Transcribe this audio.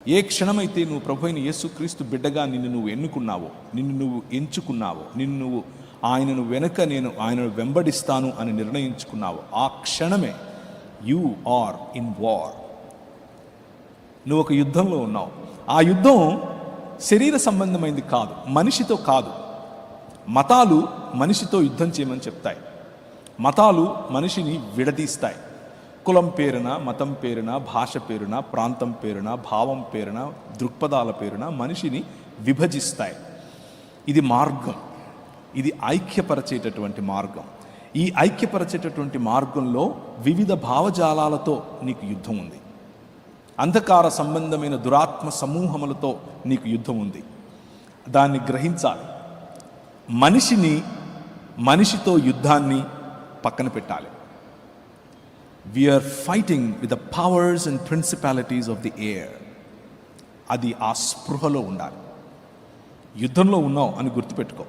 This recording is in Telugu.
ఏ క్షణమైతే నువ్వు ప్రభువైన యేసుక్రీస్తు బిడ్డగా నిన్ను నువ్వు ఎన్నుకున్నావో, నిన్ను నువ్వు ఎంచుకున్నావో, నువ్వు ఆయనను వెనుక నేను ఆయనను వెంబడిస్తాను అని నిర్ణయించుకున్నావో, ఆ క్షణమే యు ఆర్ ఇన్ వార్. నువ్వు ఒక యుద్ధంలో ఉన్నావు. ఆ యుద్ధం శరీర సంబంధమైంది కాదు, మనిషితో కాదు. మతాలు మనిషితో యుద్ధం చేయమని చెప్తాయి. మతాలు మనిషిని విడదీస్తాయి. కులం పేరున, మతం పేరున, భాష పేరున, ప్రాంతం పేరున, భావం పేరున, దృక్పథాల పేరున మనిషిని విభజిస్తాయి. ఇది మార్గం, ఇది ఐక్యపరచేటటువంటి మార్గం. ఈ ఐక్యపరచేటటువంటి మార్గంలో వివిధ భావజాలాలతో నీకు యుద్ధం ఉంది. అంధకార సంబంధమైన దురాత్మ సమూహములతో నీకు యుద్ధం ఉంది. దాన్ని గ్రహించాలి. మనిషితో యుద్ధాన్ని పక్కన పెట్టాలి. We are fighting with the powers and principalities of the air. అది ఆ స్పృహలో ఉండాలి. యుద్ధంలో ఉన్నావు అని గుర్తుపెట్టుకో.